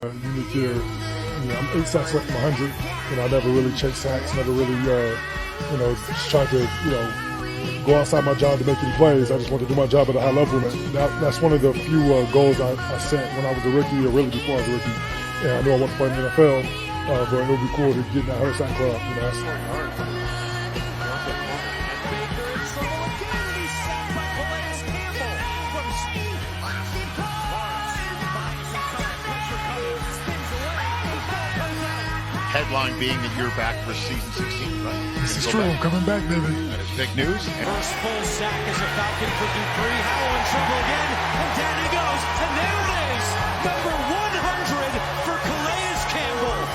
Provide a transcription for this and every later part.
Unique year. I'm 8 sacks left from 100. I never really chased sacks, never really, just tried to, go outside my job to make any plays. I just wanted to do my job at a high level. And that's one of the few goals I set when I was a rookie, or really before I was a rookie. And I knew I wanted to play in the NFL, but it would be cool to get in that 100 sack club. Headline being that you're back for season 16, right? This is true. I'm coming back, baby. That is big news. First full sack is a Falcon for Dupree. Howell in trouble again, and down he goes. And there it is, number 100 for Calais Campbell.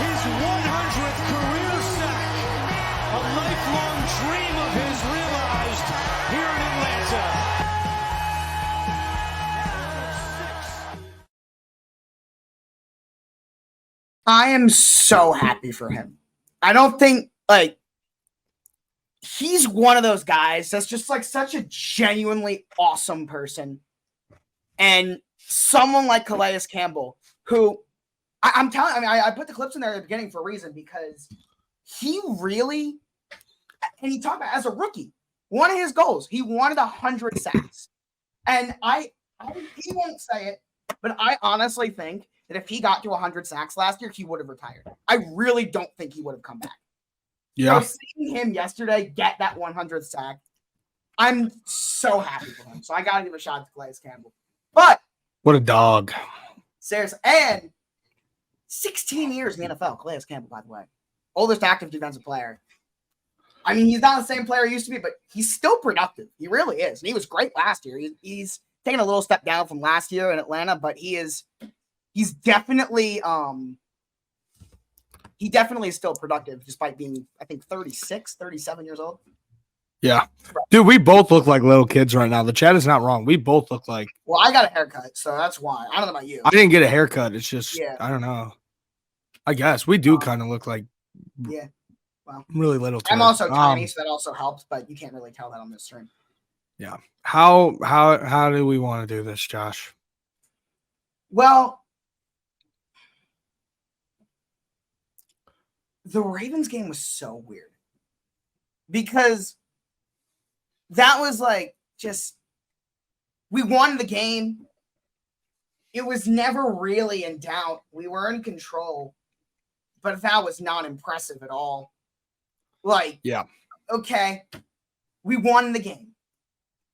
His 100th career sack. A lifelong dream of his realized here in Atlanta. I am so happy for him. I don't think, he's one of those guys that's just, such a genuinely awesome person. And someone like Calais Campbell, who, I put the clips in there at the beginning for a reason, because he really, and he talked about as a rookie, one of his goals, he wanted 100 sacks. And he won't say it, but I honestly think that if he got to 100 sacks last year, he would have retired. I really don't think he would have come back. Yeah. So seeing him yesterday get that 100th sack, I'm so happy for him. So I got to give a shout out to Calais Campbell. But what a dog. Seriously. And 16 years in the NFL, Calais Campbell, by the way. Oldest active defensive player. I mean, he's not the same player he used to be, but he's still productive. He really is. And he was great last year. He's taken a little step down from last year in Atlanta, but he's definitely is still productive despite being, I think, 36, 37 years old. Yeah. Dude, we both look like little kids right now. The chat is not wrong. We both look like. Well, I got a haircut, so that's why. I don't know about you. I didn't get a haircut. It's just, I don't know. I guess we do kind of look like. Yeah. Well, really little kids. I'm also tiny, so that also helps, but you can't really tell that on this stream. Yeah. How do we want to do this, Josh? Well, the Ravens game was so weird because that was we won the game. It was never really in doubt. We were in control, but that was not impressive at all. Okay, we won the game,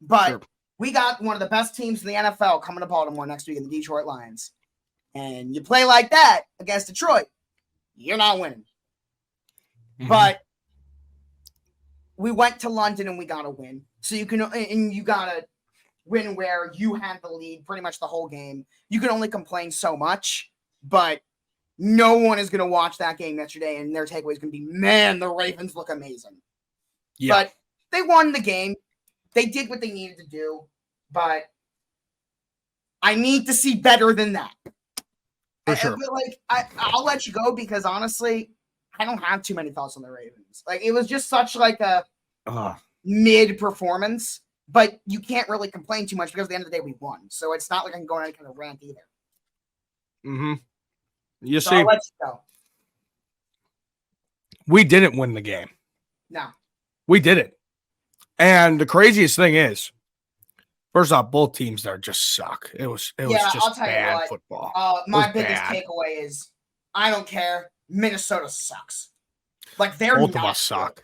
but we got one of the best teams in the NFL coming to Baltimore next week in the Detroit Lions. And you play like that against Detroit, you're not winning. Mm-hmm. But we went to London and we got to win. So you got to win where you had the lead pretty much the whole game. You can only complain so much, but no one is going to watch that game yesterday and their takeaway is going to be, man, the Ravens look amazing. Yeah. But they won the game. They did what they needed to do, but I need to see better than that. For sure. I'll let you go because honestly, I don't have too many thoughts on the Ravens. It was just such a mid performance, but you can't really complain too much because at the end of the day we won. So it's not like I can go on any kind of rant either. Mm-hmm. You so see, I'll let you go. We didn't win the game. No. We didn't. And the craziest thing is, first off, both teams there just suck. It was just bad football. My biggest takeaway is I don't care. Minnesota sucks. They're both of us suck.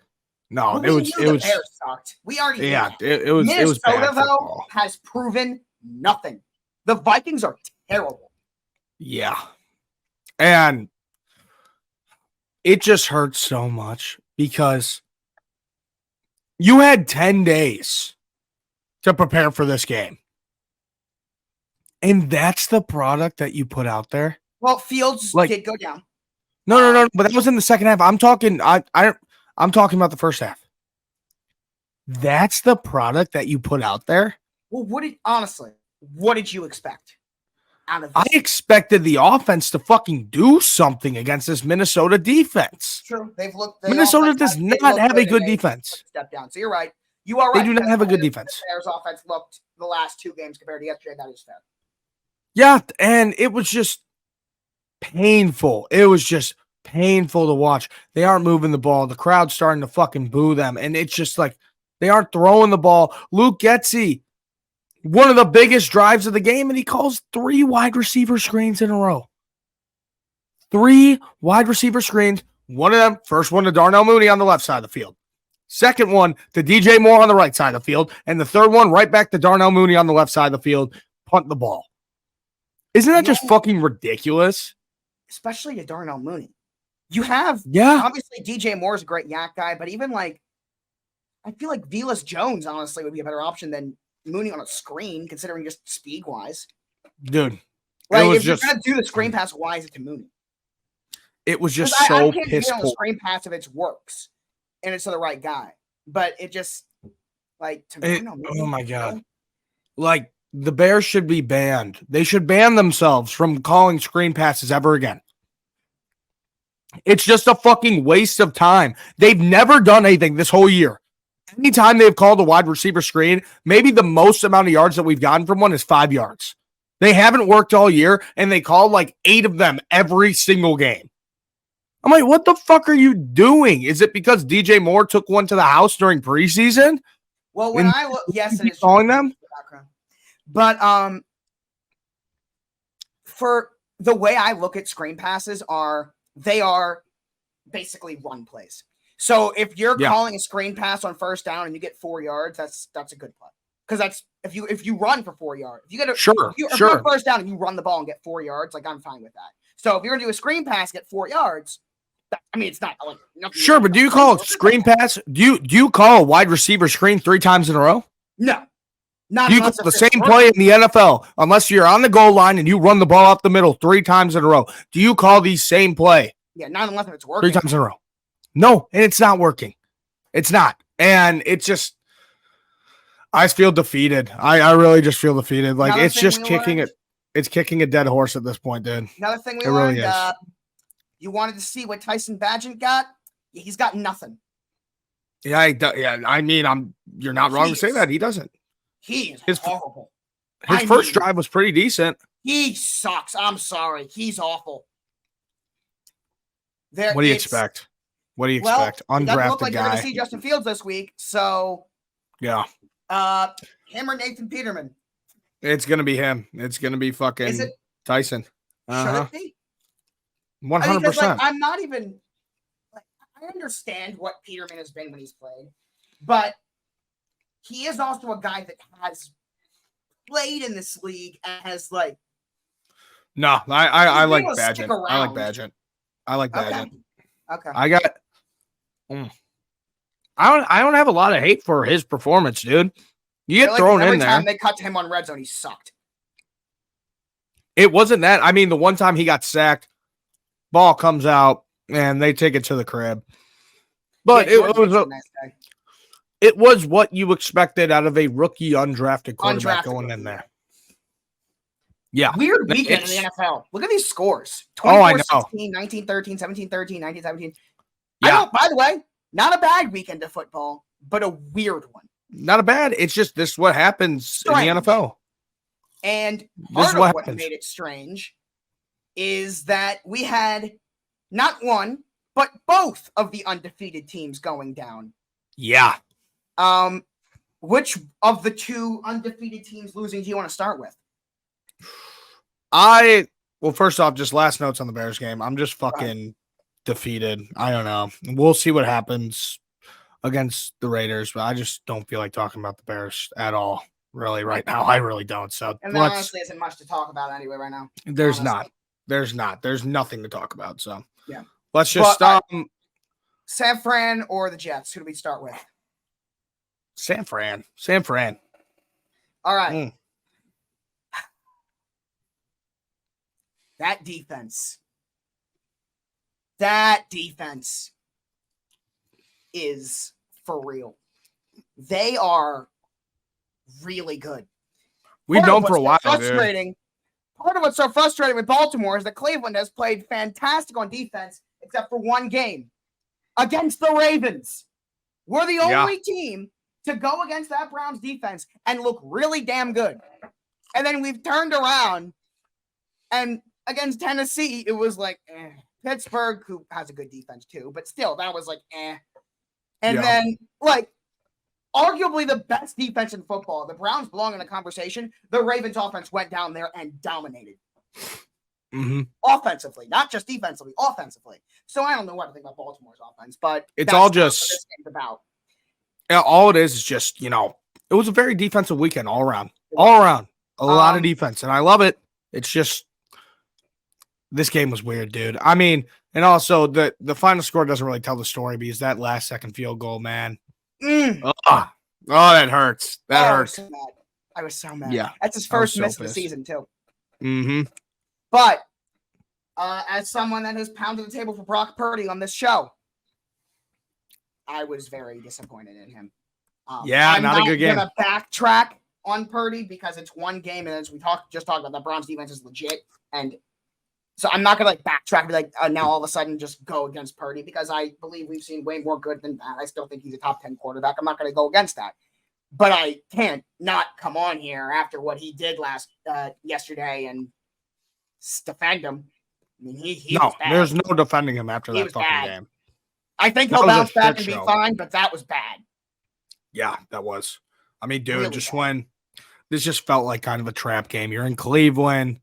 No, it was Bears sucked. We already it was Minnesota bad though has proven nothing. The Vikings are terrible. Yeah. And it just hurts so much because you had 10 days to prepare for this game. And that's the product that you put out there. Well, Fields did go down. No. But that was in the second half. I'm talking about the first half. That's the product that you put out there. Well, what did you expect out of this? I expected the offense to fucking do something against this Minnesota defense. True. Minnesota does not have a good defense. Step down. So you're right. You are right. They do not have a good defense. The Bears offense looked the last two games compared to yesterday. That is fair. Yeah, and it was just painful. It was just painful to watch. They aren't moving the ball. The crowd's starting to fucking boo them. And it's just like they aren't throwing the ball. Luke Getsy, one of the biggest drives of the game, and he calls 3 wide receiver screens in a row. 3 wide receiver screens. One of them, first one to Darnell Mooney on the left side of the field. Second one to DJ Moore on the right side of the field. And the third one right back to Darnell Mooney on the left side of the field. Punt the ball. Isn't that just fucking ridiculous? Especially to Darnell Mooney. You have, obviously DJ Moore's a great yak guy, but even like, I feel like Velas Jones honestly would be a better option than Mooney on a screen, considering just speed wise. Dude, like if you're gonna do the screen pass, why is it to Mooney? It was just so piss poor. On the screen pass if it works and it's to the right guy, but it just like to me. Oh my god! Like the Bears should be banned. They should ban themselves from calling screen passes ever again. It's just a fucking waste of time. They've never done anything this whole year. Anytime they've called a wide receiver screen, maybe the most amount of yards that we've gotten from one is 5 yards. They haven't worked all year, and they called like 8 of them every single game. I'm like, what the fuck are you doing? Is it because DJ Moore took one to the house during preseason? Well, when I look, yes, it is calling them. But for the way I look at screen passes they are basically run plays. So if you're calling a screen pass on first down and you get 4 yards, that's a good play. Because that's if you run for 4 yards, if you get a first down and you run the ball and get 4 yards, like I'm fine with that. So if you're gonna do a screen pass, get 4 yards. I mean, it's not like sure, but do you call a screen pass? Do you call a wide receiver screen 3 times in a row? No, not. You call the same play in the NFL unless you're on the goal line and you run the ball up the middle 3 times in a row. Do you call the same play? Yeah, not unless it's working 3 times in a row. No, and it's not working. It's not, and it's just. I feel defeated. I really just feel defeated. Like it's just kicking it. It's kicking a dead horse at this point, dude. Another thing we learned. You wanted to see what Tyson Bagent got? He's got nothing. Yeah, I mean, you're not wrong to say that. He doesn't. He is horrible. His first drive was pretty decent. He sucks. I'm sorry. He's awful. What do you expect? What do you expect? Undrafted it doesn't look like guy. You're going to see Justin Fields this week, so yeah. Him or Nathan Peterman? It's going to be him. It's going to be fucking Tyson. Should it be? 100%. I'm not even. I understand what Peterman has been when he's played, but he is also a guy that has played in this league and has like. No, I like Bagent. I like Bagent. I like Bagent. Okay. I got. I don't have a lot of hate for his performance, dude. You get thrown in there. Every time they cut to him on red zone, he sucked. It wasn't that. I mean, the one time he got sacked, ball comes out, and they take it to the crib. But it was what you expected out of a rookie undrafted quarterback going in there. Yeah. Weird weekend in the NFL. Look at these scores. 24-16, 19-13, 17-13, 19-17. Yeah. By the way, not a bad weekend of football, but a weird one. Not a bad. It's just this is what happens in the NFL. And part of what made it strange is that we had not one, but both of the undefeated teams going down. Yeah. Which of the 2 undefeated teams losing do you want to start with? Well, first off, just last notes on the Bears game. I'm just fucking defeated. I don't know. We'll see what happens against the Raiders, but I just don't feel like talking about the Bears at all, really, right now. I really don't. So, and there honestly isn't much to talk about anyway right now. There's not. There's nothing to talk about. So, yeah. Let's just stop. San Fran or the Jets? Who do we start with? San Fran. All right. That defense is for real. They are really good. We've known for a while, frustrating. Dude. Part of what's so frustrating with Baltimore is that Cleveland has played fantastic on defense, except for one game against the Ravens. We're the only team to go against that Browns defense and look really damn good. And then we've turned around And against Tennessee, it was like, eh. Pittsburgh, who has a good defense too, but still, that was like, eh. And then, like, arguably the best defense in football, the Browns belong in a conversation. The Ravens offense went down there and dominated. Offensively, not just defensively, offensively. So I don't know what to think about Baltimore's offense, but it's all just what this game's about. All it is just, it was a very defensive weekend all around. All around. A lot of defense, and I love it. It's just this game was weird, dude. I mean, and also the final score doesn't really tell the story because that last second field goal, man. Oh, that hurts. That hurts. I was so mad. Yeah. That's his first miss of the season, too. Mm-hmm. But as someone that has pounded the table for Brock Purdy on this show, I was very disappointed in him. I'm not a good game. I'm going to backtrack on Purdy because it's one game, and as we just talked about, the Browns defense is legit, and so I'm not going to backtrack and be like, now all of a sudden just go against Purdy because I believe we've seen way more good than that. I still think he's a top 10 quarterback. I'm not going to go against that. But I can't not come on here after what he did yesterday and defend him. I mean, he was bad. There's no defending him after that fucking game. I think he'll bounce back and be fine, but that was bad. Yeah, that was. I mean, dude, really just bad. when this just felt like kind of a trap game. You're in Cleveland.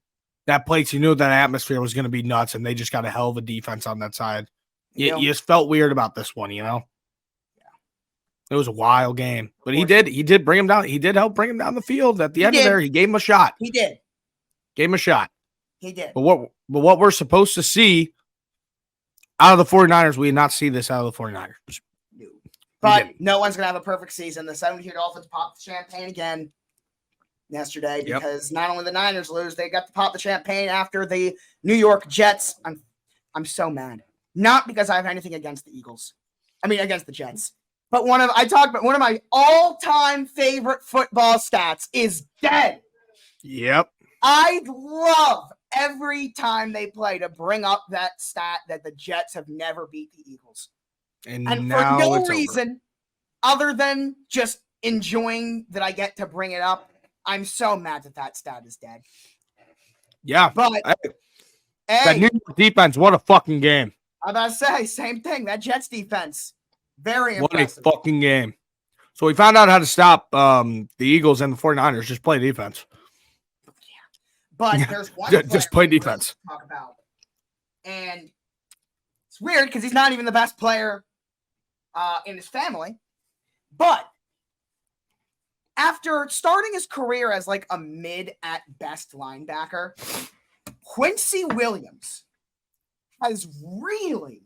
That place, you knew that atmosphere was going to be nuts, and they just got a hell of a defense on that side. You just felt weird about this one, Yeah. It was a wild game. But he did bring him down. He did help bring him down the field at the end of there. He gave him a shot. He did. Gave him a shot. He did. But what we're supposed to see out of the 49ers, we did not see this out of the 49ers. No. But no one's going to have a perfect season. The 72 Dolphins popped the champagne again yesterday because not only the Niners lose, they got to pop the champagne after the New York Jets. I'm so mad. Not because I have anything against the Eagles. I mean, against the Jets. But one of my all-time favorite football stats is dead. Yep. I love every time they play to bring up that stat that the Jets have never beat the Eagles. And for no reason other than just enjoying that I get to bring it up, I'm so mad that stat is dead. Yeah. But that New York defense, what a fucking game. I'm about to say, same thing. That Jets defense, very impressive. What a fucking game. So we found out how to stop the Eagles and the 49ers. Just play defense. But there's one just play defense. To talk about. And it's weird because he's not even the best player in his family. But after starting his career as a mid at best linebacker, Quincy Williams has really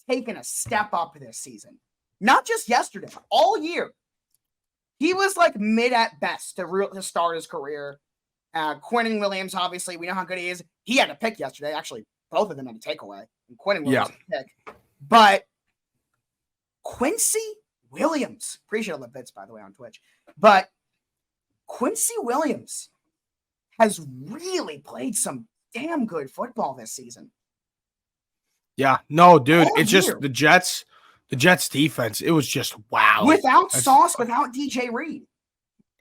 taken a step up this season. Not just yesterday, all year. He was mid at best to start his career. Quinnen Williams, obviously, we know how good he is. He had a pick yesterday. Actually, both of them had a takeaway. And Quinnen Williams had a pick. But Quincy Williams, appreciate all the bits, by the way, on Twitch. But Quincy Williams has really played some damn good football this season. Yeah, no, dude, it's just the Jets defense. It was just wow. Without Sauce, without DJ Reed.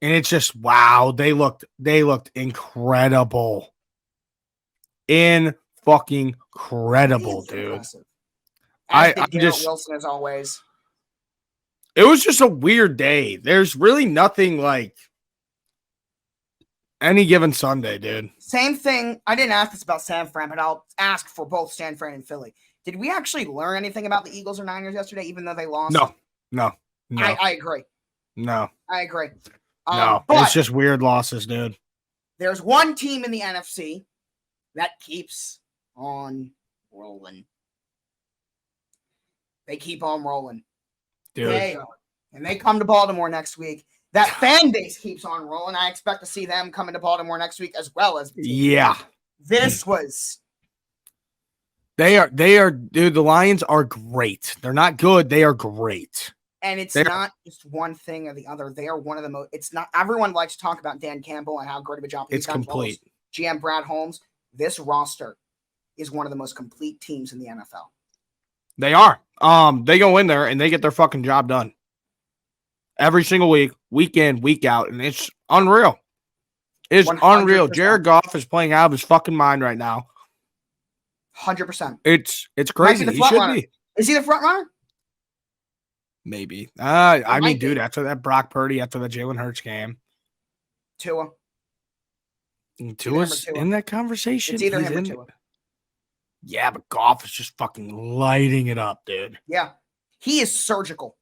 And it's just wow. They looked incredible. Fucking incredible, dude. Impressive. I'm just Wilson as always. It was just a weird day. There's really nothing like any given Sunday, dude. Same thing. I didn't ask this about San Fran, but I'll ask for both San Fran and Philly. Did we actually learn anything about the Eagles or Niners yesterday, even though they lost? No. I agree. No. I agree. No, it's just weird losses, dude. There's one team in the NFC that keeps on rolling. They keep on rolling. Dude. And they come to Baltimore next week. That fan base keeps on rolling. I expect to see them coming to Baltimore next week as well as the team. Yeah. This was... They are, dude, the Lions are great. They're not good. They are great. And it's not just one thing or the other. They are one of the most. It's not. Everyone likes to talk about Dan Campbell and how great of a job he's done. It's complete. GM Brad Holmes. This roster is one of the most complete teams in the NFL. They are. They go in there and they get their fucking job done every single week in, week out, and it's unreal. It's 100%. unreal. Jared Goff is playing out of his fucking mind right now. 100%. It's Might be crazy. the He front should runner. be. Is he the front runner? Maybe. I mean, might dude, be. after that Brock Purdy, after the Jalen Hurts game, Tua. Tua's in that conversation. It's either He's him or in. Tua. Yeah, but Goff is just fucking lighting it up, dude. Yeah. He is surgical.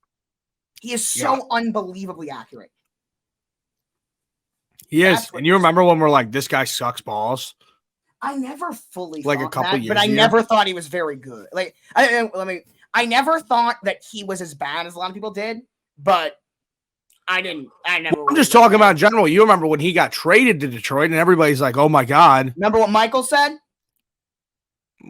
He is so unbelievably accurate. He is. And you remember when we're like, this guy sucks balls? I never fully like thought a couple that, years but I ago. never thought he was very good. Like, I never thought that he was as bad as a lot of people did, but I never. I'm just talking about in general. You remember when he got traded to Detroit and everybody's like, oh my God. Remember what Michael said?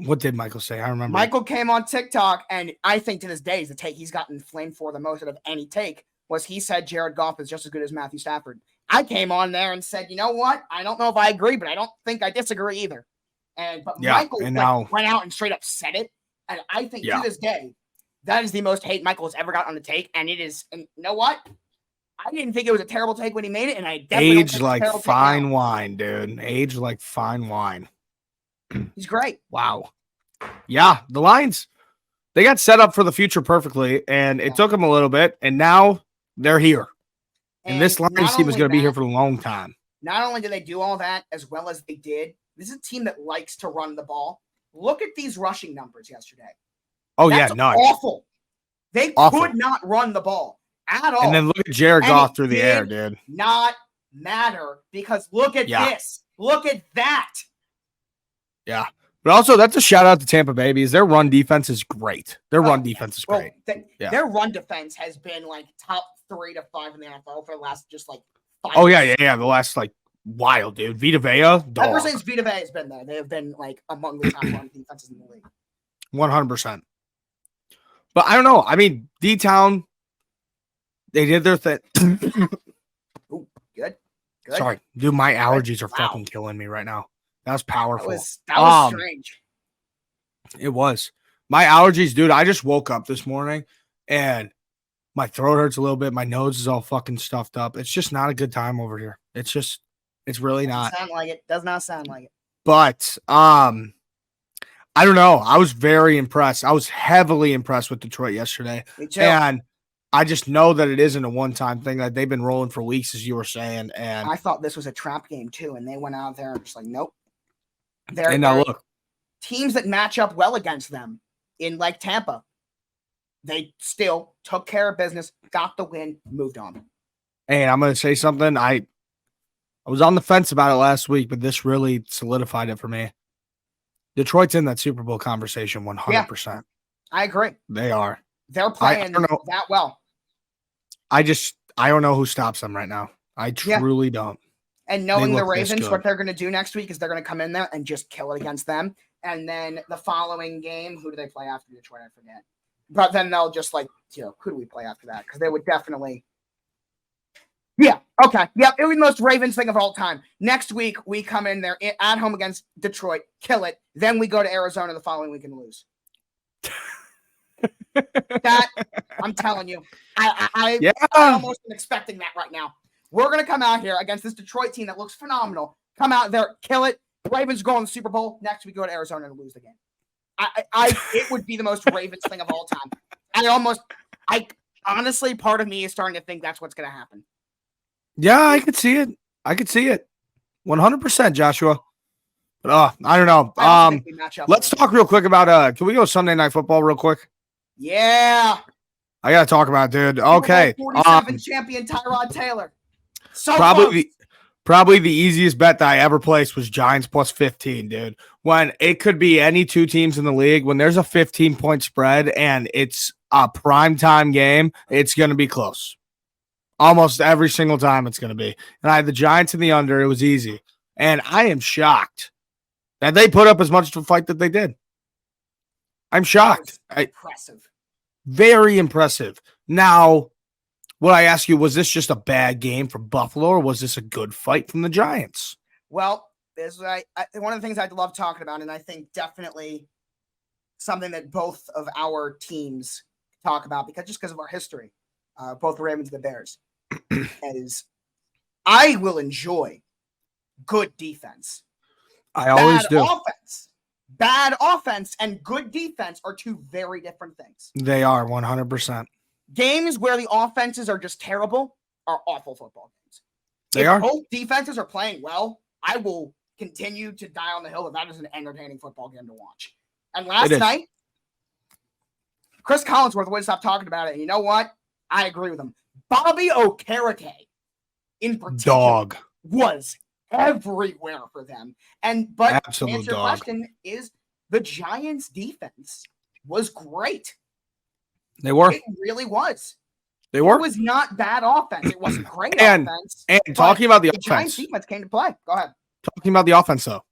What did Michael say? I remember. Michael came on TikTok, and I think to this day is the take he's gotten flamed for the most out of any take was he said Jared Goff is just as good as Matthew Stafford. I came on there and said, you know what? I don't know if I agree, but I don't think I disagree either. Michael went out and straight up said it. And I think to this day, that is the most hate Michael has ever got on the take. And it is, and you know what? I didn't think it was a terrible take when he made it. And I definitely age like fine wine, dude. Age like fine wine. He's great. Wow. Yeah. The Lions, they got set up for the future perfectly. And it took them a little bit. And now they're here. And this Lions team is going to be here for a long time. Not only did they do all that as well as they did, this is a team that likes to run the ball. Look at these rushing numbers yesterday. Oh, that's nuts. Awful. They could not run the ball at all. And then look at Jared Goff through the air, dude. Not matter because look at this. Look at that. Yeah. But also, that's a shout out to Tampa Bay because their run defense is great. Their run defense is great. Their run defense has been like top 3 to 5 in the NFL for the last just like 5 Oh, years. yeah. The last like wild, dude. Vita Vea, dog. Ever since Vita Vea has been there, they have been like among the top run defenses in the league. 100%. But I don't know. I mean, D-Town, they did their thing. Ooh, good. Sorry. Dude, my allergies are fucking killing me right now. That was powerful. That was strange. It was. My allergies, dude, I just woke up this morning and my throat hurts a little bit. My nose is all fucking stuffed up. It's just not a good time over here. It's really not. Doesn't sound like it. Does not sound like it. But I don't know. I was very impressed. I was heavily impressed with Detroit yesterday. Me too. And I just know that it isn't a one-time thing, that they've been rolling for weeks, as you were saying. And I thought this was a trap game too, and they went out there and just like, nope. And now look, teams that match up well against them in like Tampa, they still took care of business, got the win, moved on. And I'm going to say something. I was on the fence about it last week, but this really solidified it for me. Detroit's in that Super Bowl conversation 100%. Yeah, I agree. They are. They're playing that well. I don't know who stops them right now. I truly don't. And knowing the Ravens, what they're going to do next week is they're going to come in there and just kill it against them. And then the following game, who do they play after Detroit? I forget. But then they'll just like, who do we play after that? Because they would definitely. Yeah. Okay. Yep. It was the most Ravens thing of all time. Next week, we come in there at home against Detroit, kill it. Then we go to Arizona the following week and lose. That, I'm telling you, I almost am expecting that right now. We're going to come out here against this Detroit team that looks phenomenal. Come out there, kill it. Ravens go in the Super Bowl. Next, we go to Arizona and lose the game. It would be the most Ravens thing of all time. Honestly, part of me is starting to think that's what's going to happen. Yeah, I could see it. 100%, Joshua. But I don't know. Let's talk real quick about can we go Sunday Night Football real quick? Yeah. I got to talk about it, dude. Okay. 47 champion Tyrod Taylor. So probably the easiest bet that I ever placed was Giants plus 15, dude. When it could be any two teams in the league, when there's a 15-point spread and it's a primetime game, it's going to be close. Almost every single time it's going to be. And I had the Giants in the under. It was easy. And I am shocked that they put up as much of a fight that they did. I'm shocked. Impressive. Very impressive. Now, what I ask you, was this just a bad game from Buffalo, or was this a good fight from the Giants? Well, this is one of the things I love talking about, and I think definitely something that both of our teams talk about because of our history, both the Ravens and the Bears, is I will enjoy good defense. I always do. Bad offense and good defense are two very different things. They are 100%. Games where the offenses are just terrible are awful football games. They if are. both defenses are playing well, I will continue to die on the hill that is an entertaining football game to watch. And last night, Chris Collinsworth wouldn't stop talking about it. And you know what? I agree with him. Bobby Okereke, in particular, was everywhere for them. But absolute to answer your question is the Giants' defense was great. They were. It really was. They were. It was not bad offense. It wasn't great offense. And talking about the offense, Giants' defense came to play. Go ahead. Talking about the offense, though.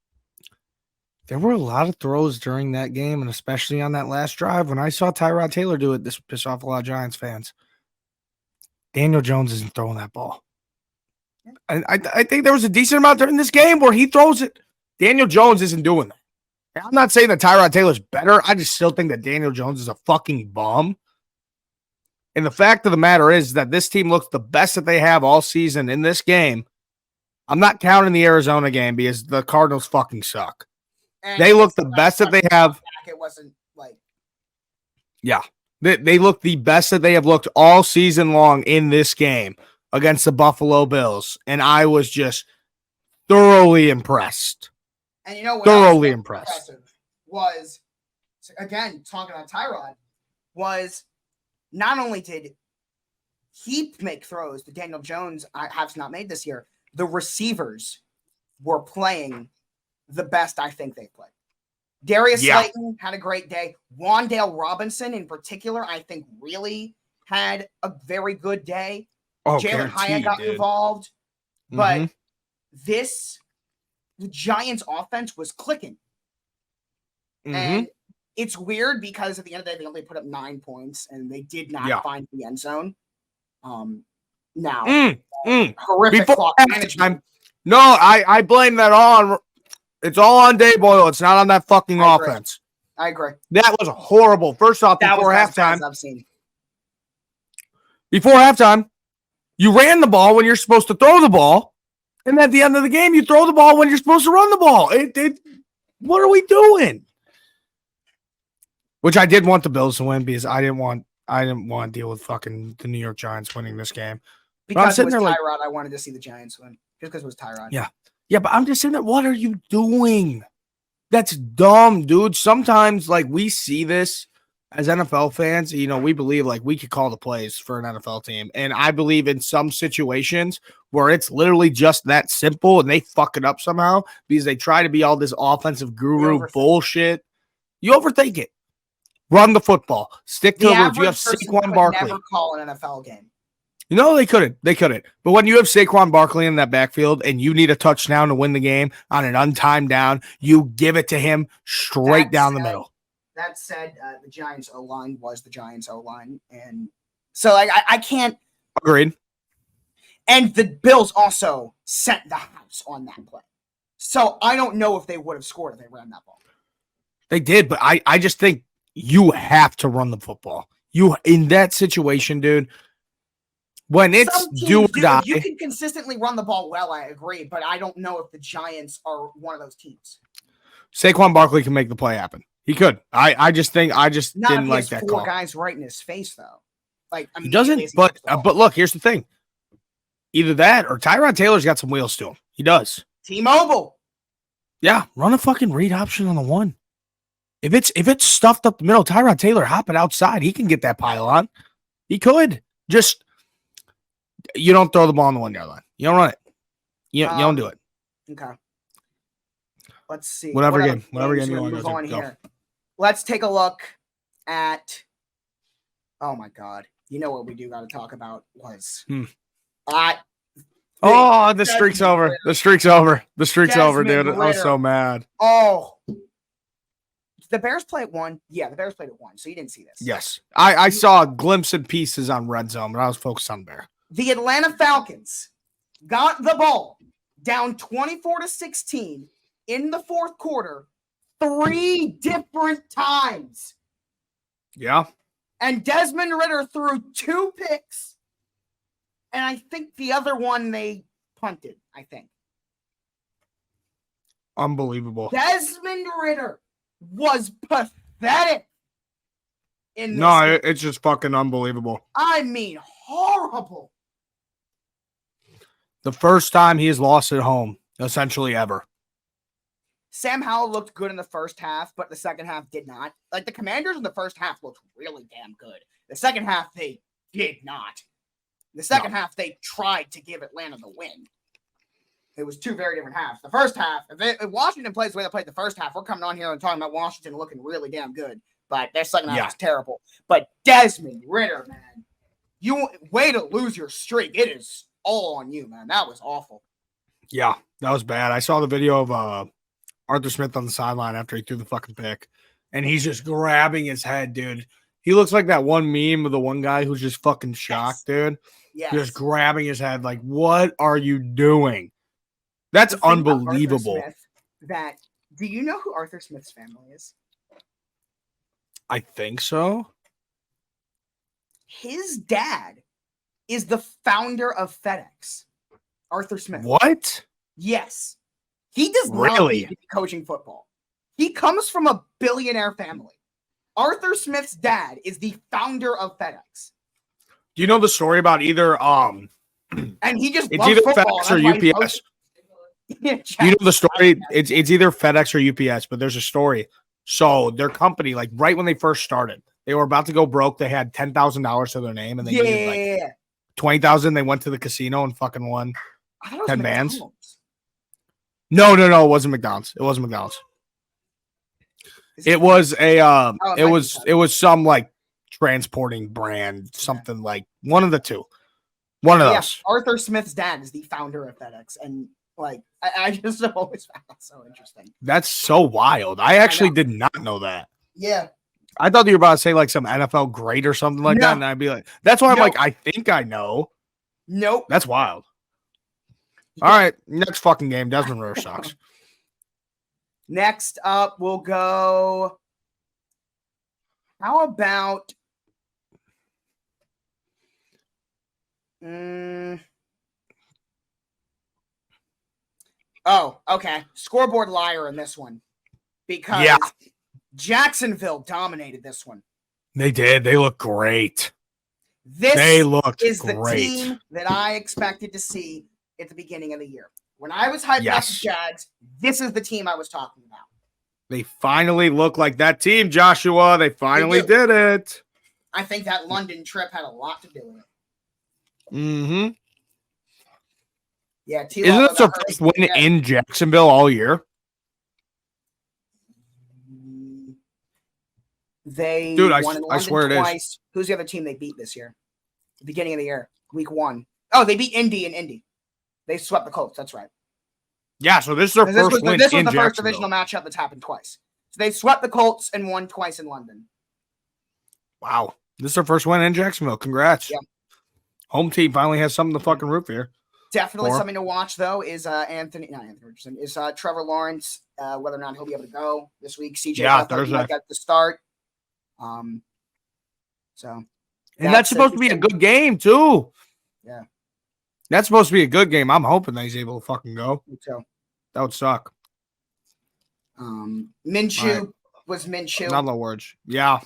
There were a lot of throws during that game, and especially on that last drive. When I saw Tyrod Taylor do it, this pissed off a lot of Giants fans. Daniel Jones isn't throwing that ball. I think there was a decent amount during this game where he throws it. Daniel Jones isn't doing that. I'm not saying that Tyrod Taylor's better. I just still think that Daniel Jones is a fucking bum. And the fact of the matter is that this team looks the best that they have all season in this game. I'm not counting the Arizona game because the Cardinals fucking suck. And they look the best that they have. It wasn't like. Yeah. They look the best that they have looked all season long in this game against the Buffalo Bills. And I was just thoroughly impressed. And you know what? Thoroughly impressed. Was, again, talking about Tyrod, was not only did he make throws that Daniel Jones has not made this year, the receivers were playing the best I think they played. Darius Slayton had a great day. Wan'Dale Robinson, in particular, I think really had a very good day. Jalen Hyatt got involved. But the Giants' offense was clicking. And it's weird because at the end of the day, they only put up 9 points and they did not find the end zone. Horrific clock management. No, I blame that on. It's all on Dave Boyle. It's not on that fucking offense. I agree. That was horrible. First off, before halftime, you ran the ball when you're supposed to throw the ball, and at the end of the game, you throw the ball when you're supposed to run the ball. What are we doing? Which I did want the Bills to win because I didn't want to deal with fucking the New York Giants winning this game. Because it was Tyrod, I wanted to see the Giants win. Just because it was Tyrod. Yeah, but I'm just saying that. What are you doing? That's dumb, dude. Sometimes, like, we see this as NFL fans. You know, we believe, like, we could call the plays for an NFL team. And I believe in some situations where it's literally just that simple and they fuck it up somehow because they try to be all this offensive guru bullshit. You overthink it. Run the football. Stick to the roots. You have Saquon Barkley. Never call an NFL game. No, they couldn't. But when you have Saquon Barkley in that backfield and you need a touchdown to win the game on an untimed down, you give it to him straight down the middle. That said, the Giants O-line was the Giants O-line. And so I can't. Agreed. And the Bills also sent the house on that play. So I don't know if they would have scored if they ran that ball. They did, but I just think you have to run the football. You in that situation, dude. When it's do or die. You can consistently run the ball well, I agree, but I don't know if the Giants are one of those teams. Saquon Barkley can make the play happen. He could. I just didn't like that call. Four guys right in his face, though. He doesn't, but look, here's the thing. Either that or Tyrod Taylor's got some wheels to him. He does. T-Mobile. Yeah, run a fucking read option on the one. If it's stuffed up the middle, Tyrod Taylor hop it outside. He can get that pylon. He could. Just you don't throw the ball on the 1 yard line. You don't run it. You don't do it. Okay. Let's see. Whatever game you want to go here. Let's take a look at. Oh my God! You know what we do got to talk about was. The streak's over. The streak's over. The streak's over, dude. I'm so mad. Oh. The Bears play at 1. Yeah, the Bears played at 1. So you didn't see this. Yes. I saw a glimpse and pieces on Red Zone, but I was focused on Bear. The Atlanta Falcons got the ball down 24-16 in the fourth quarter 3 different times. Yeah. And Desmond Ridder threw 2 picks. And I think the other one they punted, I think. Unbelievable. Desmond Ridder was pathetic in this game. It's just fucking unbelievable. I mean, horrible. The first time he has lost at home, essentially ever. Sam Howell looked good in the first half, but the second half did not. Like, the Commanders in the first half looked really damn good. The second half, they did not. The second half, they tried to give Atlanta the win. It was two very different halves. The first half, if Washington plays the way they played the first half, we're coming on here and talking about Washington looking really damn good. But their second half was terrible. But Desmond Ridder, man, you way to lose your streak. It is all on you, man. That was awful. Yeah, that was bad. I saw the video of Arthur Smith on the sideline after he threw the fucking pick, and he's just grabbing his head, dude. He looks like that one meme of the one guy who's just fucking shocked, dude. Yes. Just grabbing his head, like, what are you doing? That's unbelievable. Do you know who Arthur Smith's family is? I think so. His dad is the founder of FedEx. Arthur Smith. What? Yes. He does not Really? need to be coaching football. He comes from a billionaire family. Arthur Smith's dad is the founder of FedEx. Do you know the story about either And he just it's loves either football. FedEx or UPS? You know the story? It's either FedEx or UPS, but there's a story. So their company, like right when they first started, they were about to go broke. They had $10,000 to their name, and they needed like 20,000. They went to the casino and fucking won 10 bands. No, it wasn't McDonald's. It wasn't McDonald's. It was it was some like transporting brand, something like one of the two. One of those. Arthur Smith's dad is the founder of FedEx, and like I just have always found that so interesting. That's so wild. I actually did not know that. Yeah. I thought you were about to say like some NFL great or something like that, and I'd be like, that's why I'm like, I think I know. Nope. That's wild. All right, next fucking game. Desmond Ridder sucks. Next up, we'll go. How about? Oh, okay. Scoreboard liar in this one, because Jacksonville dominated this one. They did. They look great. This is great. the team that I expected to see at the beginning of the year. When I was hyping up the Jags, this is the team I was talking about. They finally look like that team, Joshua. They finally did it. I think that London trip had a lot to do with it. Mm-hmm. Yeah, isn't this their first win in Jacksonville all year? They Dude, won in London I swear twice. it is. Who's the other team they beat this year? The beginning of the year, week 1. Oh, they beat Indy in Indy. They swept the Colts. That's right. Yeah, so this is their first win in Jacksonville. This was the first divisional matchup that's happened twice. So they swept the Colts and won twice in London. Wow. This is their first win in Jacksonville. Congrats. Yeah. Home team finally has something to fucking root for. Definitely something to watch, though, is Trevor Lawrence, whether or not he'll be able to go this week. CJ Thursday. Might get the start. And that's supposed to be a good game, too. Yeah. That's supposed to be a good game. I'm hoping that he's able to fucking go. Me too. That would suck. Minshew was Minshew. Not the words. Yeah.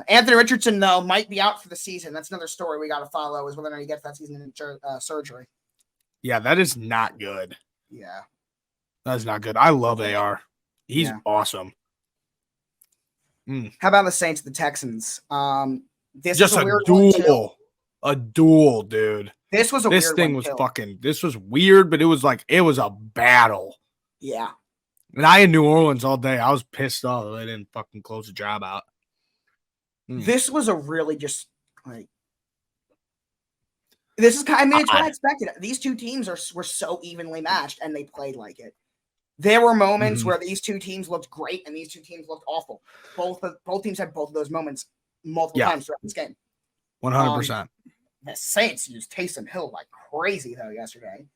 Anthony Richardson, though, might be out for the season. That's another story we got to follow, is whether or not he gets that season in surgery. Yeah, that is not good. Yeah. That is not good. I love AR. He's awesome. How about the Saints, the Texans? This just was a weird duel. A duel, dude. This was a this weird thing one was too. fucking. This was weird, but it was a battle. Yeah. And I in New Orleans all day. I was pissed off they didn't fucking close the job out. This was a really just like. This is kind. I mean, it's what I expected. These two teams were so evenly matched, and they played like it. There were moments where these two teams looked great, and these two teams looked awful. Both teams had both of those moments multiple times throughout this game. 100%. The Saints used Taysom Hill like crazy though yesterday.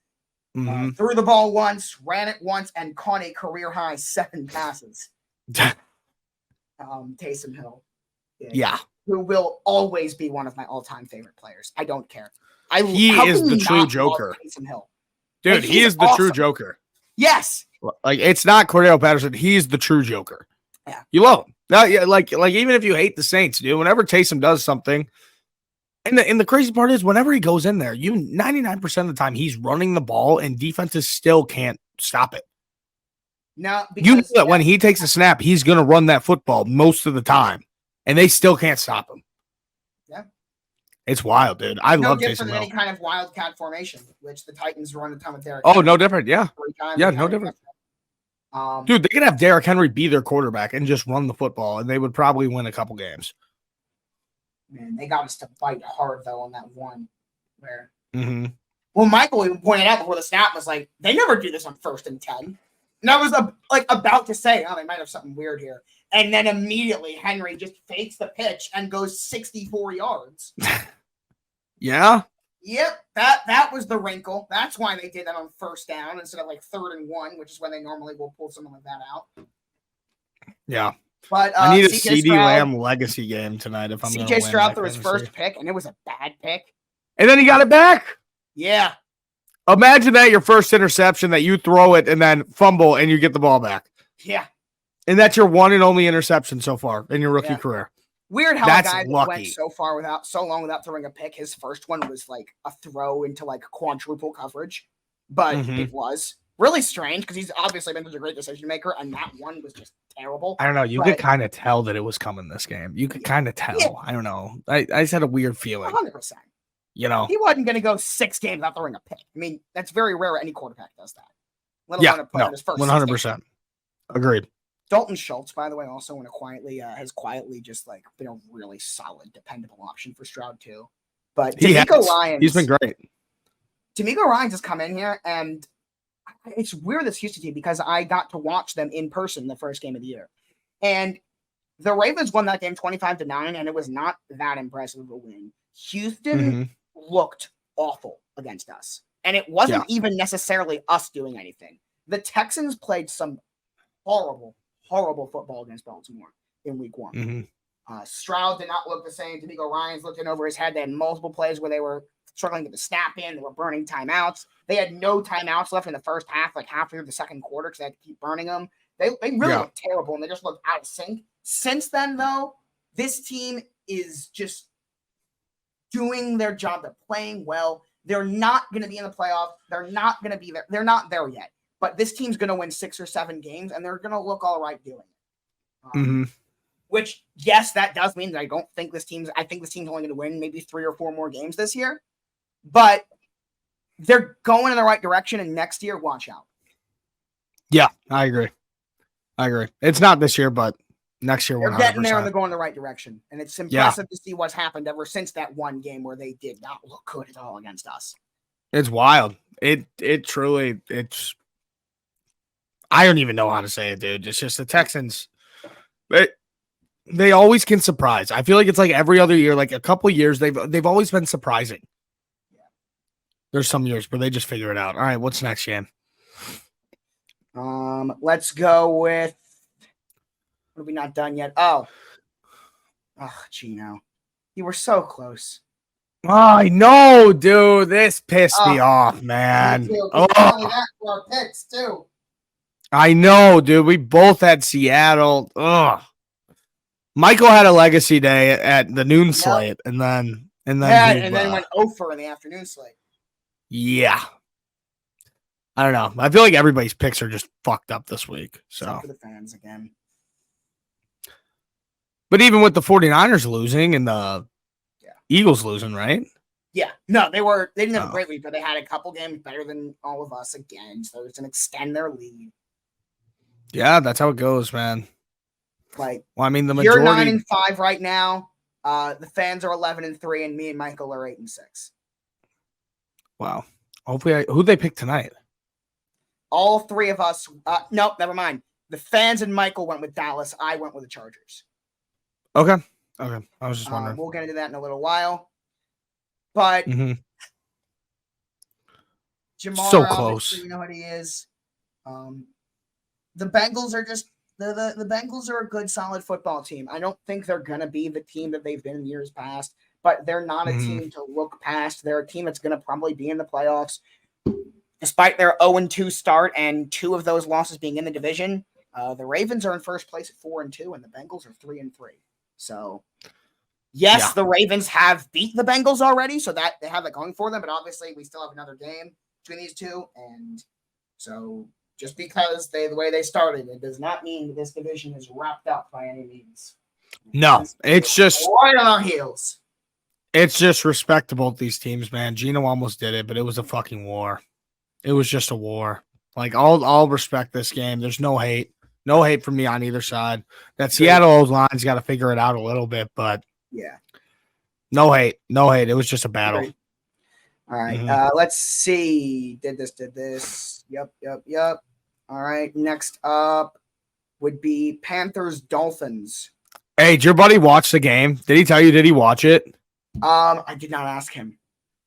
Mhm. Threw the ball once, ran it once, and caught a career-high 7 passes. Taysom Hill. Yeah. Who will always be one of my all-time favorite players. I don't care. He how is can the you true not love Joker. Taysom Hill? Dude, Like, he he's is the true awesome. Joker. Yes. Like, it's not Cordell Patterson. He's the true Joker. Yeah. You love him. Now, yeah, like even if you hate the Saints, dude, whenever Taysom does something, and the crazy part is whenever he goes in there, 99% of the time he's running the ball and defenses still can't stop it. No, You know because that when he takes a snap, he's going to run that football most of the time, and they still can't stop him. Yeah. It's wild, dude. I no love different Taysom than any Hill. kind of wildcat formation, which the Titans run a ton with Derrick Oh, Henry. no different. Yeah. Yeah, no different. Dude, they could have Derrick Henry be their quarterback and just run the football, and they would probably win a couple games. Man, they got us to bite hard, though, on that one. Where, Mm-hmm. Michael even pointed out before the snap was like, they never do this on 1st and 10. And I was about to say, oh, they might have something weird here. And then immediately Henry just fakes the pitch and goes 64 yards. Yeah. Yep, that was the wrinkle. That's why they did that on 1st down instead of like 3rd and 1, which is when they normally will pull something like that out. Yeah. But I need a CJ CD Stroud, Lamb legacy game tonight if I'm going to win. CJ Stroud threw his first pick, and it was a bad pick. And then he got it back. Yeah. Imagine that your first interception that you throw it and then fumble and you get the ball back. Yeah. And that's your one and only interception so far in your rookie career. Weird how That's a guy that lucky. went so long without throwing a pick. His first one was like a throw into like quadruple coverage, but it was really strange because he's obviously been such a great decision maker, and that one was just terrible. I don't know. You could kind of tell that it was coming this game. You could kind of tell. Yeah. I don't know. I just had a weird feeling. 100%. You know, he wasn't going to go 6 games without throwing a pick. I mean, that's very rare. Any quarterback does that. Let alone a player in his first 100%. Agreed. Dalton Schultz, by the way, also has quietly just like been a really solid, dependable option for Stroud too. But he's been great. D'Amico Ryans has come in here, and it's weird this Houston team because I got to watch them in person the first game of the year, and the Ravens won that game 25-9, and it was not that impressive of a win. Houston looked awful against us, and it wasn't even necessarily us doing anything. The Texans played some horrible football against Baltimore in week 1. Stroud did not look the same. D'Amico Ryans looking over his head. They had multiple plays where they were struggling with the snap in. They were burning timeouts. They had no timeouts left in the first half, like halfway through the second quarter, because they had to keep burning them. They really looked terrible, and they just looked out of sync. Since then, though, this team is just doing their job. They're playing well. They're not going to be in the playoffs. They're not going to be there. They're not there yet. But this team's going to win 6 or 7 games, and they're going to look all right doing it. Which, yes, that does mean that I think this team's only going to win maybe 3 or 4 more games this year. But they're going in the right direction, and next year, watch out. Yeah, I agree. It's not this year, but next year, 100%. They're getting there, and they're going in the right direction. And it's impressive to see what's happened ever since that one game where they did not look good at all against us. It's wild. It truly, it's... I don't even know how to say it, dude. It's just the Texans. They always can surprise. I feel like it's like every other year, like a couple of years, they've always been surprising. Yeah. There's some years where they just figure it out. All right, what's next, Shane? Let's go with. What are we not done yet? Oh, Gino, you were so close. Oh, I know, dude. This pissed me off, man. That for our picks too. I know, dude. We both had Seattle. Ugh. Michael had a legacy day at the noon slate, and then went 0 in the afternoon slate. Yeah. I don't know. I feel like everybody's picks are just fucked up this week. So for the fans again. But even with the 49ers losing and the Eagles losing, right? Yeah. No, they didn't have a great week, but they had a couple games better than all of us again. So it's going to extend their lead. Yeah, that's how it goes, man. Like, well, I mean, the majority. You're 9-5 right now. The fans are 11-3, and me and Michael are 8-6. Wow. Hopefully, who'd they pick tonight? All 3 of us. Nope, never mind. The fans and Michael went with Dallas. I went with the Chargers. Okay. I was just wondering. We'll get into that in a little while. But Jamar, so close. You know what he is. The Bengals are just the Bengals are a good, solid football team. I don't think they're gonna be the team that they've been in years past, but they're not a team to look past. They're a team that's gonna probably be in the playoffs. despite their 0-2 start and 2 of those losses being in the division, the Ravens are in first place at 4-2, and the Bengals are 3-3. So, yes, the Ravens have beat the Bengals already, so that they have that going for them. But obviously, we still have another game between these two, and so just because the way they started, it does not mean that this division is wrapped up by any means. No, it's just right on our heels. It's just respectable, these teams, man. Gino almost did it, but it was a fucking war. It was just a war. Like, I'll respect this game. There's no hate. No hate from me on either side. That Seattle line's got to figure it out a little bit, but yeah. No hate. No hate. It was just a battle. Great. All right. Let's see. Did this. Yep. All right. Next up would be Panthers-Dolphins. Hey, did your buddy watch the game? Did he tell you, did he watch it? I did not ask him.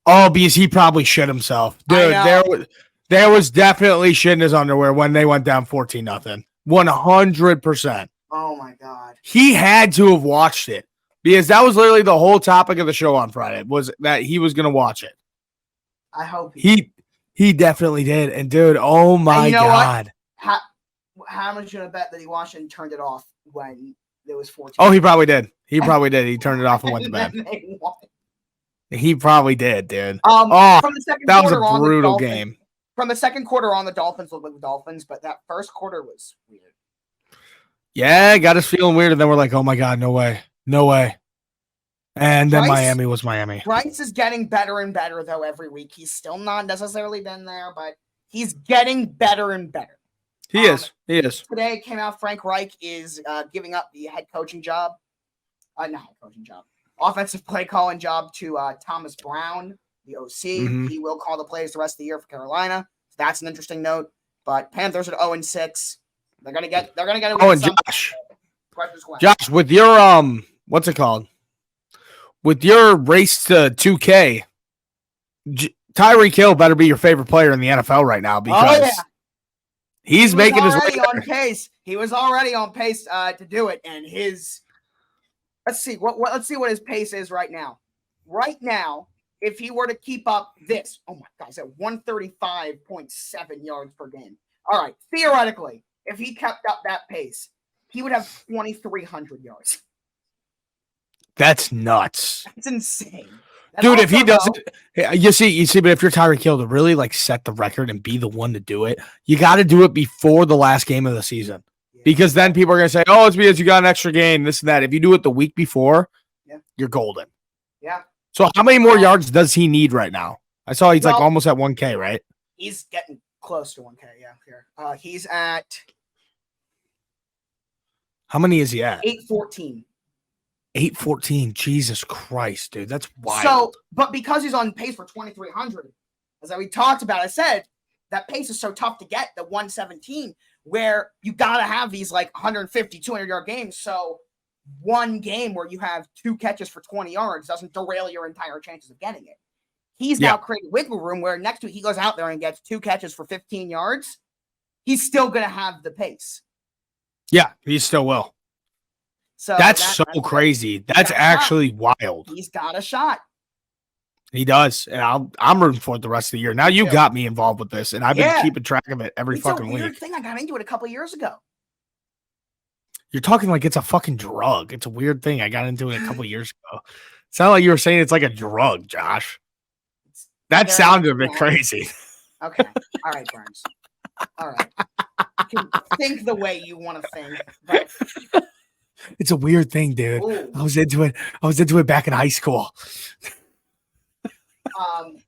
Oh, because he probably shit himself. Dude, there was definitely shit in his underwear when they went down 14-0. 100%. Oh, my God. He had to have watched it because that was literally the whole topic of the show on Friday was that he was going to watch it. I hope he definitely did. And, dude, oh, my God. What? How much should I bet that he watched it and turned it off when there was 14? Oh, he probably did. He probably did. He turned it off and went to bed. He probably did, dude. From the second that was quarter a brutal game. From the second quarter on, the Dolphins looked like the Dolphins, but that first quarter was weird. Yeah, got us feeling weird, and then we're like, oh, my God, no way. No way. And then Miami was Miami. Bryce is getting better and better, though, every week. He's still not necessarily been there, but he's getting better and better. He is. Today came out Frank Reich is giving up the head coaching job. Offensive play calling job to Thomas Brown, the OC. Mm-hmm. He will call the plays the rest of the year for Carolina. So that's an interesting note. But Panthers at 0-6. They're gonna get a win. Oh, and Josh, with your what's it called? With your race to 2K, Tyreek Hill better be your favorite player in the NFL right now because he's making his way on pace. He was already on pace to do it, and his let's see what his pace is right now. Right now, if he were to keep up this, oh my God, he's at 135.7 yards per game. All right, theoretically, if he kept up that pace, he would have 2,300 yards. That's nuts. That's insane. Dude, if he doesn't, you see, but if you're Tyreek Hill to really like set the record and be the one to do it, you got to do it before the last game of the season. Yeah. Because then people are going to say, oh, it's because you got an extra game, this and that. If you do it the week before, you're golden. Yeah. So how many more yards does he need right now? I saw he's like almost at 1K, right? He's getting close to 1K, yeah. Here. He's at... How many is he at? 814. 814. Jesus Christ, dude. That's wild. So, but because he's on pace for 2,300, as we talked about, I said that pace is so tough to get, the 117, where you got to have these like 150, 200-yard games. So one game where you have 2 catches for 20 yards doesn't derail your entire chances of getting it. He's now created wiggle room where next week he goes out there and gets 2 catches for 15 yards. He's still going to have the pace. Yeah, he still will. So that's so crazy. That's actually wild. He's got a shot. He does. And I'm rooting for it the rest of the year. Now you got me involved with this, and I've been keeping track of it every fucking week. It's a weird thing. I got into it a couple of years ago. You're talking like it's a fucking drug. It's a weird thing. I got into it a couple of years ago. It sounded like you were saying it's like a drug, Josh. That sounded a bit crazy. Okay. All right, Burns. All right. You can think the way you want to think, but... It's a weird thing, dude. Ooh. I was into it back in high school.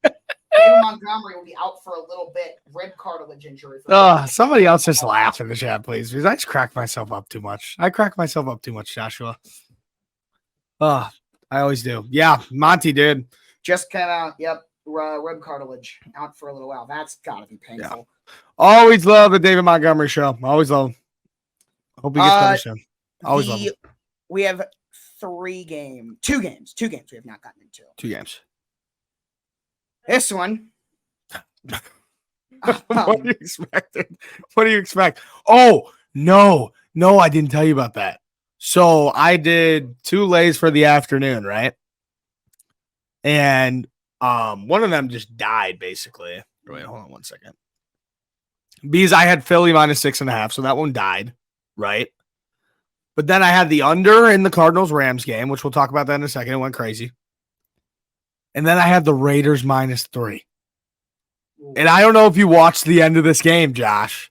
David Montgomery will be out for a little bit. Rib cartilage injury. Somebody else just laugh in the chat, please. Because I just crack myself up too much. Joshua. I always do. Yeah, Monty, dude. Just came out. Yep. Rib cartilage out for a little while. That's got to be painful. Yeah. Always love the David Montgomery show. Always love him. Hope he gets better soon. Always love him. We have 2 games we have not gotten into. 2 games. This one. What do you expect? Oh, no, I didn't tell you about that. So I did 2 lays for the afternoon, right? And one of them just died, basically. Wait, hold on one second. Because I had Philly minus 6.5, so that one died, right? But then I had the under in the Cardinals-Rams game, which we'll talk about that in a second. It went crazy. And then I had the Raiders minus 3. And I don't know if you watched the end of this game, Josh.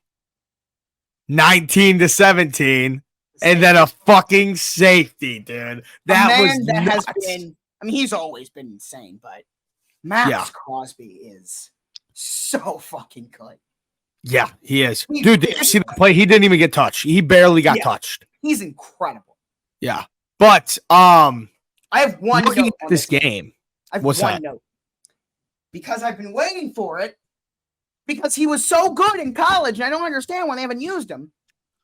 19-17, and then a fucking safety, dude. That was that nuts. has been. I mean, he's always been insane, but Max Crosby is so fucking good. Yeah, he is. Dude, did you see the play? He didn't even get touched. He barely got touched. He's incredible. Yeah. But I have one looking note at on this game. I have What's one that? note. Because I've been waiting for it. Because he was so good in college, and I don't understand why they haven't used him.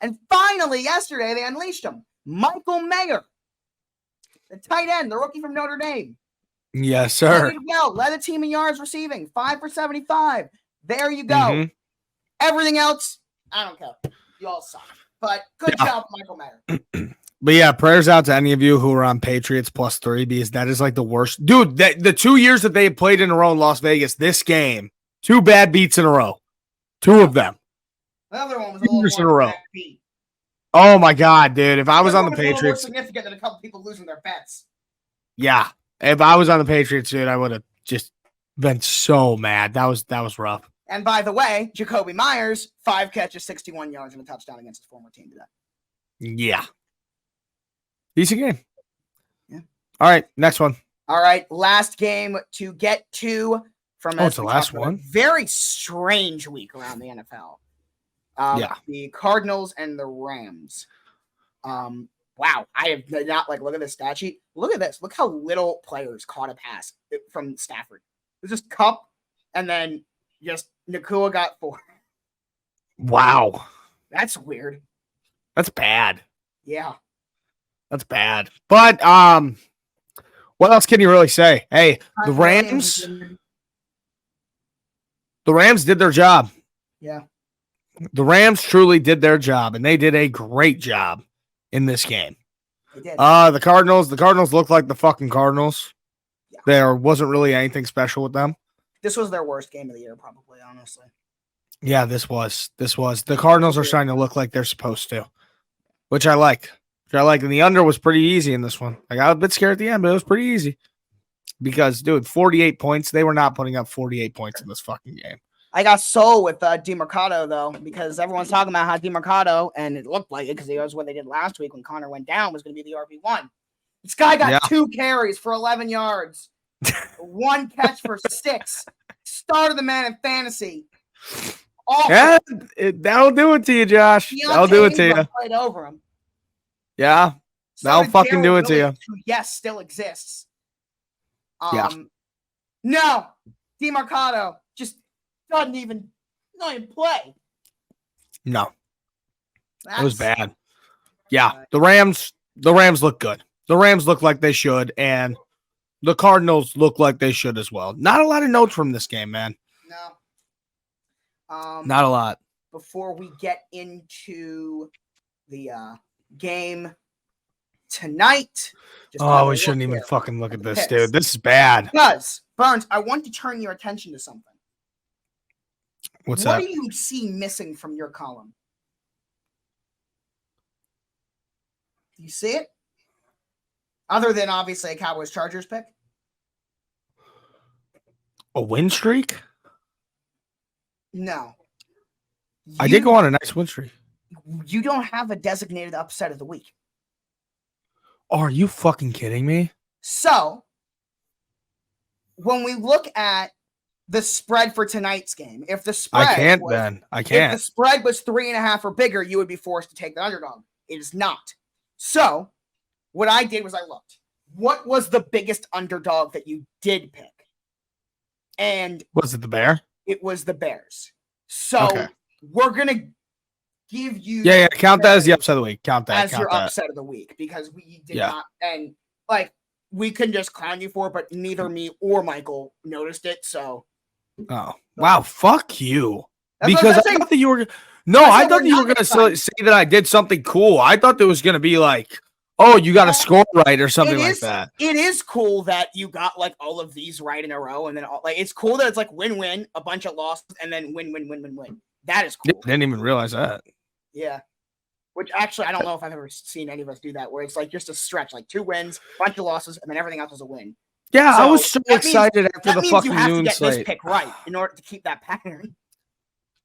And finally, yesterday, they unleashed him. Michael Mayer, the tight end, the rookie from Notre Dame. Yes, sir. Played well, led the team in yards receiving, 5 for 75. There you go. Mm-hmm. Everything else, I don't care. You all suck. But good job, Michael Mayer. But yeah, prayers out to any of you who are on Patriots +3 because that is like the worst. Dude, the 2 years that they played in a row in Las Vegas, this game, 2 bad beats in a row. 2 of them. The other one was a 2 years in little a more row. Oh my God, dude. If I was on the a little more Patriots, significant than a couple people losing their bets. yeah. If I was on the Patriots, dude, I would have just been so mad. That was rough. And by the way, Jacoby Myers, 5 catches, 61 yards, and a touchdown against his former team today. Yeah. Decent game. Yeah. All right, next one. All right, last game to get to from it's the last one. Very strange week around the NFL. The Cardinals and the Rams. Wow, I have not look at this stat sheet. Look at this. Look how little players caught a pass from Stafford. It was just Kupp, and then just Nakua got 4. Wow. That's weird. That's bad. Yeah. That's bad. But what else can you really say? Hey, the Rams did their job. Yeah. The Rams truly did their job, and they did a great job in this game. They did. The Cardinals looked like the fucking Cardinals. Yeah. There wasn't really anything special with them. This was their worst game of the year, probably, honestly. Yeah, this was. The Cardinals are starting to look like they're supposed to, which I like. And the under was pretty easy in this one. I got a bit scared at the end, but it was pretty easy. Because, dude, 48 points. They were not putting up 48 points in this fucking game. I got sold with DeMarcado, though, because everyone's talking about how DeMarcado, and it looked like it because it was what they did last week when Connor went down, was going to be the RB1. This guy got 2 carries for 11 yards, 1 catch for 6. Started the man in fantasy. Awful. Yeah, that'll do it to you, Josh. That'll do it to you. Played over him. Yeah, that'll fucking do it to you. Who, yes, still exists. Yeah. No, DeMarcado just not even play. No, it was bad. Yeah, the Rams look good. The Rams look like they should, and the Cardinals look like they should as well. Not a lot of notes from this game, man. No. Not a lot. Before we get into the game tonight. We shouldn't even fucking look at this, dude. This is bad. Because, Burns, I want to turn your attention to something. What's that? What do you see missing from your column? Do you see it? Other than, obviously, a Cowboys-Chargers pick? A win streak? No. I did go on a nice win streak. You don't have a designated upset of the week. Are you fucking kidding me? So, when we look at the spread for tonight's game, if the spread I can't. If the spread was 3.5 or bigger, you would be forced to take the underdog. It is not. So, what I did was I looked. What was the biggest underdog that you did pick? And was it the Bear? It was the Bears. So, we're going to give you... Yeah, count that as the upset of the week. Count that. As your upset of the week, because we did not... And, we couldn't just clown you for it, but neither me or Michael noticed it, so... Oh, wow. Fuck you. Because I thought that you were... No, I thought that you were going to say that I did something cool. I thought there was going to be Oh, you got to score right or something like that. It is cool that you got like all of these right in a row, and then it's cool that it's like win-win, a bunch of losses, and then win. That is cool. Didn't even realize that. Yeah. Which actually, I don't know if I've ever seen any of us do that, where it's like just a stretch, like 2 wins, bunch of losses, and then everything else is a win. Yeah, So I was so excited after the fucking you have noon to get slate. this pick right in order to keep that pattern.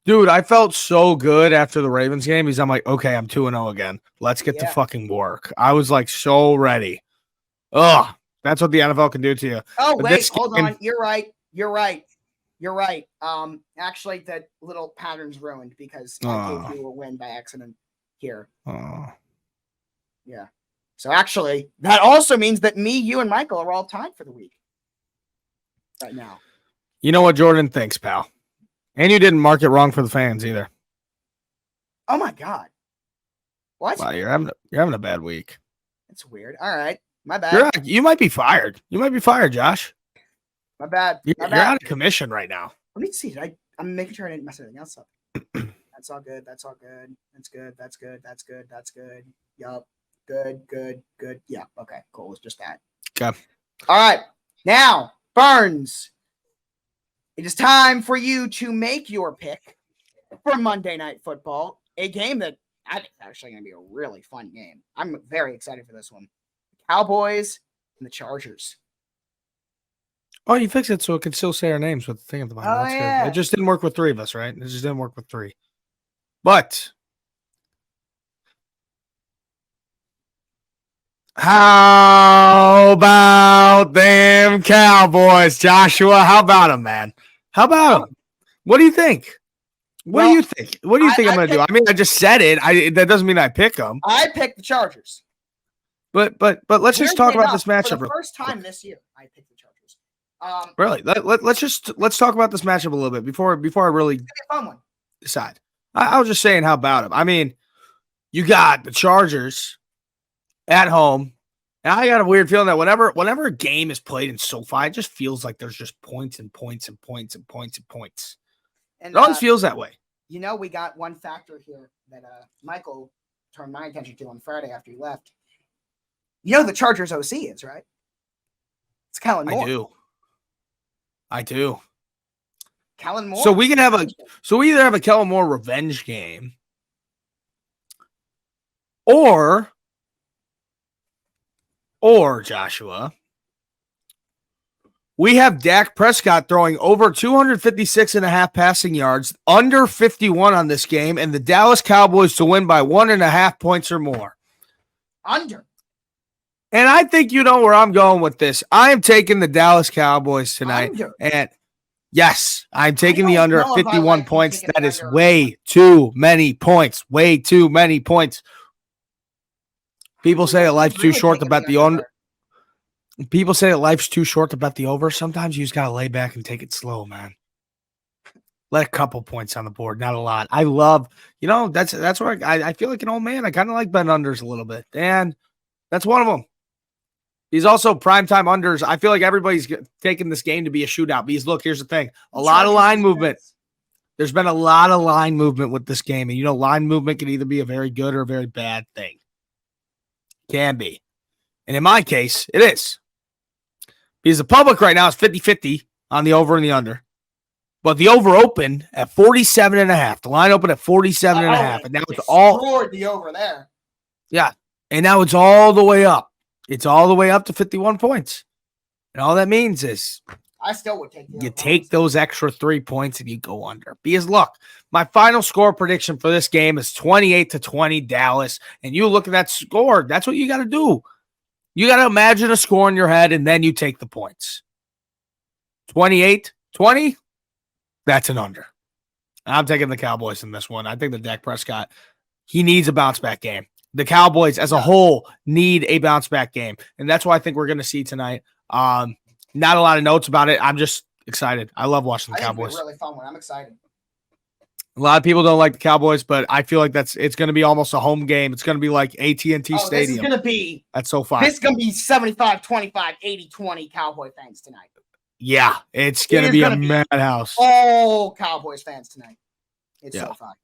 Dude, I felt so good after the Ravens game because I'm like, okay, I'm 2-0 again. Let's get to fucking work. I was like so ready. Ugh, that's what the NFL can do to you. Oh, But wait, hold on. You're right. Actually, that little pattern's ruined because I gave you a win by accident here. Yeah. So actually, that also means that me, you, and Michael are all tied for the week right now. You know what Jordan thinks, pal. And you didn't mark it wrong for the fans either. Oh my God. What? Wow, you're having a bad week. That's weird. All right. My bad. You might be fired. You might be fired, Josh. My bad. You're out of commission right now. Let me see. I'm making sure I didn't mess anything else up. That's all good. That's good. Yup. Good. Yeah. Okay. Cool. It's just that. Okay. All right. Now, Burns, it is time for you to make your pick for Monday Night Football, a game that I think is actually going to be a really fun game. I'm very excited for this one. The Cowboys and the Chargers. Oh, you fixed it so it can still say our names with the thing at the bottom. Oh, That's yeah. good. It just didn't work with 3 of us, right? It just didn't work with 3. But how about them Cowboys, Joshua? How about them, man? How about them? What do you think? What do you think I'm going to do? I mean, I just said it. That doesn't mean I pick them. I picked the Chargers. But let's just talk about this matchup. For the first time this year, I picked the Chargers. Really? Let's talk about this matchup a little bit before I really decide. I was just saying, how about it? I mean, you got the Chargers at home, and I got a weird feeling that whenever a game is played in SoFi, it just feels like there's just points and points and points and points and points. And it always feels that way. You know, we got one factor here that Michael turned my attention to on Friday after he left. You know the Chargers OC is, right? It's Kellen Moore. I do. Kellen Moore. So we either have a Kellen Moore revenge game, or Joshua, we have Dak Prescott throwing over 256.5 passing yards, under 51 on this game, and the Dallas Cowboys to win by 1.5 points or more. Under. And I think you know where I'm going with this. I am taking the Dallas Cowboys tonight. Under. And yes, I'm taking the under at 51 points. That is way too many points. Way too many points. People say that life's too short to bet the under. People say that life's too short to bet the over. Sometimes you just got to lay back and take it slow, man. Let a couple points on the board, not a lot. I love, that's where I feel like an old man. I kind of like betting unders a little bit. And that's one of them. He's also primetime unders. I feel like everybody's taking this game to be a shootout. Because look, here's the thing. A lot of line movement. There's been a lot of line movement with this game. And line movement can either be a very good or a very bad thing. Can be. And in my case, it is. Because the public right now is 50-50 on the over and the under. But the over opened at 47.5. The line opened at 47.5. And now it's all the over there. Yeah. And now it's all the way up. It's all the way up to 51 points. And all that means is I still would take those extra 3 points and you go under. Because look, my final score prediction for this game is 28-20 Dallas. And you look at that score, that's what you got to do. You got to imagine a score in your head and then you take the points. 28-20, that's an under. I'm taking the Cowboys in this one. I think that Dak Prescott, he needs a bounce back game. The Cowboys as a whole need a bounce back game. And that's what I think we're going to see tonight. Not a lot of notes about it. I'm just excited. I love watching the Cowboys. It's a really fun one. I'm excited. A lot of people don't like the Cowboys, but I feel like it's going to be almost a home game. It's going to be like AT&T Stadium. This is going to be that's so fun. This is going to be 75-25, 80-20 Cowboy fans tonight. Yeah, it's going to be a madhouse. All Cowboys fans tonight. It's so fun.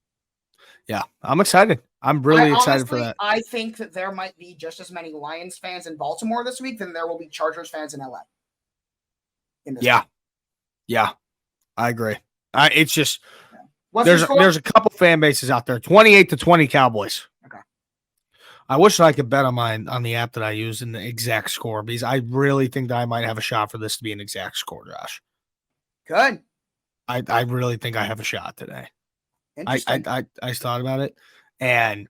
Yeah, I'm excited. I'm really excited for that. I think that there might be just as many Lions fans in Baltimore this week than there will be Chargers fans in LA. Yeah, I agree. It's just What's your score? there's a couple fan bases out there. 28-20 Cowboys. Okay. I wish I could bet on the app that I use in the exact score because I really think that I might have a shot for this to be an exact score, Josh. Good. I really think I have a shot today. Interesting. I thought about it, and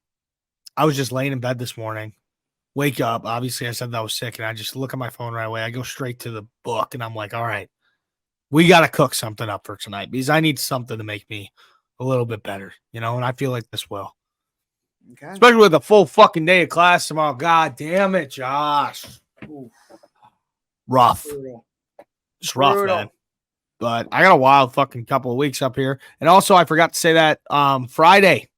I was just laying in bed this morning. Wake up. Obviously, I said that I was sick, and I just look at my phone right away. I go straight to the book, and I'm like, all right, we got to cook something up for tonight because I need something to make me a little bit better, and I feel like this will. Okay. Especially with a full fucking day of class tomorrow. God damn it, Josh. Ooh. Rough. Brutal. It's rough, man. But I got a wild fucking couple of weeks up here. And also, I forgot to say that Friday,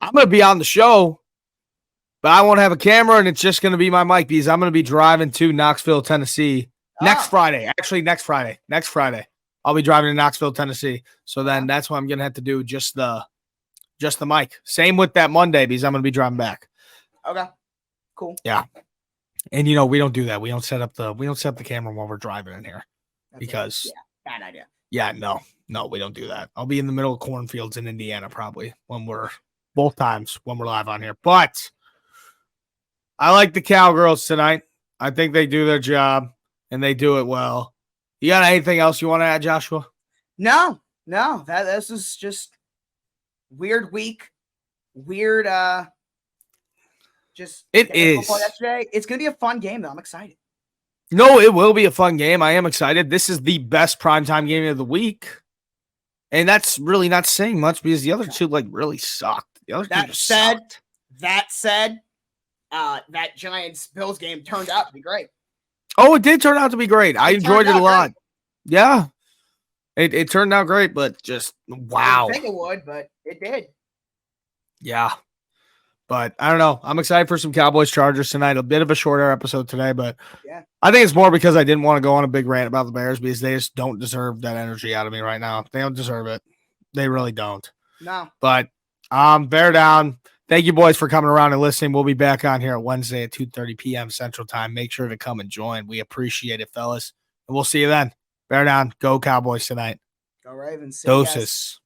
I'm going to be on the show, but I won't have a camera, and it's just going to be my mic because I'm going to be driving to Knoxville, Tennessee next Friday. Actually, next Friday. Next Friday. I'll be driving to Knoxville, Tennessee. So then that's why I'm going to have to do just the mic. Same with that Monday because I'm going to be driving back. Okay. Cool. Yeah. And we don't do that. We don't set up the camera while we're driving in here. Because bad idea. Yeah, no, we don't do that. I'll be in the middle of cornfields in Indiana probably both times when we're live on here. But I like the Cowgirls tonight. I think they do their job and they do it well. You got anything else you want to add, Joshua? No. This is just weird week. Weird. Just it is. Yesterday. It's gonna be a fun game though. I'm excited. No, it will be a fun game. I am excited. This is the best primetime game of the week. And that's really not saying much because the other two really sucked. The other two sucked. That said, that Giants-Bills game turned out to be great. Oh, it did turn out to be great. I enjoyed it a lot. Great. Yeah. It turned out great, but just wow. I didn't think it would, but it did. Yeah. But I don't know. I'm excited for some Cowboys Chargers tonight. A bit of a shorter episode today, but I think it's more because I didn't want to go on a big rant about the Bears because they just don't deserve that energy out of me right now. They don't deserve it. They really don't. No. But bear down. Thank you, boys, for coming around and listening. We'll be back on here at Wednesday at 2:30 p.m. Central Time. Make sure to come and join. We appreciate it, fellas. And we'll see you then. Bear down. Go Cowboys tonight. Go Ravens. Doses.